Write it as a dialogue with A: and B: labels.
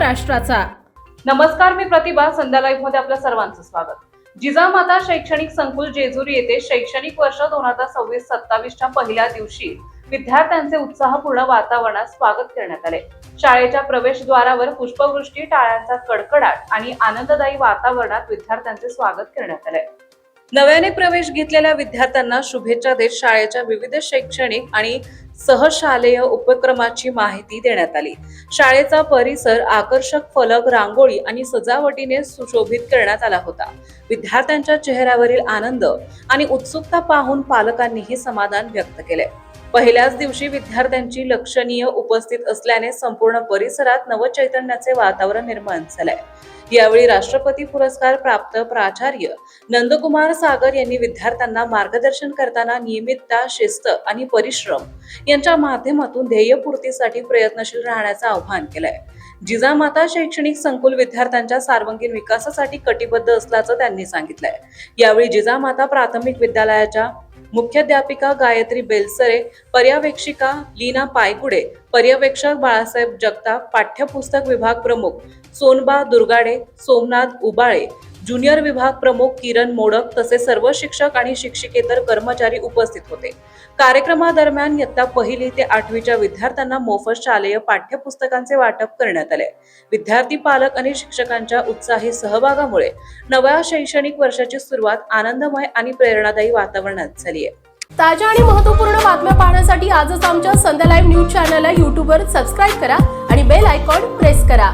A: राष्ट्राचा।
B: नमस्कार, मी प्रतिभा. संध्या लाईव्ह मध्ये आपल्या सर्वांचं स्वागत। जिजामाता शैक्षणिक संकुल जेजुरी येथे शैक्षणिक वर्ष 2026-27 पहिल्या दिवशी विद्यार्थ्यांचे उत्साहपूर्ण वातावरणात स्वागत करण्यात आले। शाळेच्या प्रवेशद्वारावर पुष्पवृष्टी, टाळ्यांचा कडकडाट आणि आनंददायी वातावरणात विद्यार्थ्यांचे स्वागत करण्यात आले। नव्याने प्रवेश घेतलेल्या विद्यार्थ्यांना शुभेच्छा देत शाळेच्या विविध शैक्षणिक आणि सहशालेय उपक्रमाची माहिती देण्यात आली। शाळेचा परिसर आकर्षक फलक, रांगोळी आणि सजावटीने सुशोभित करण्यात आला होता। विद्यार्थ्यांच्या चेहऱ्यावरील आनंद आणि उत्सुकता पाहून पालकांनीही समाधान व्यक्त केले। पहिल्याच दिवशी विद्यार्थ्यांची लक्षणीय उपस्थित असल्याने संपूर्ण परिसरात नवचैतन्याचे वातावरण निर्माण झाले। यावेळी राष्ट्रपती पुरस्कार प्राप्त प्राचार्य नंदकुमार सागर यांनी विद्यार्थ्यांना मार्गदर्शन करताना नियमितता, शिस्त आणि परिश्रम यांच्या माध्यमातून ध्येयपूर्तीसाठी प्रयत्नशील राहण्याचं आवाहन केलंय। जिजामाता शैक्षणिक संकुल विद्यार्थ्यांच्या सर्वांगीण विकासासाठी कटिबद्ध असल्याचं त्यांनी सांगितलंय। यावेळी जिजामाता प्राथमिक विद्यालयाच्या मुख्याध्यापिका गायत्री बेलसरे, पर्यवेक्षिका लीना पायगुडे, पर्यवेक्षक बाळासाहेब जगताप, पाठ्यपुस्तक विभाग प्रमुख सोनबा दुर्गाडे, सोमनाथ उबाळे, ज्युनियर विभाग प्रमुख किरण मोडक तसेच सर्व शिक्षक आणि शिक्षकेतर कर्मचारी उपस्थित होते। कार्यक्रमादरम्यान इयत्ता 1ली ते 8वीच्या विद्यार्थ्यांना मोफत शालेय पाठ्यपुस्तकांचे वाटप करण्यात आले। विद्यार्थी, पालक आणि शिक्षकांच्या उत्साही सहभागामुळे नव्या शैक्षणिक वर्षाची सुरुवात आनंदमय आणि प्रेरणादायी वातावरणात झाली आहे।
A: ताज्या आणि महत्त्वपूर्ण बातम्या पाहण्यासाठी आजच आमच्या संध्या लाईव्ह न्यूज चॅनलला YouTubeवर सबस्क्राईब करा आणि बेल आयकॉन प्रेस करा।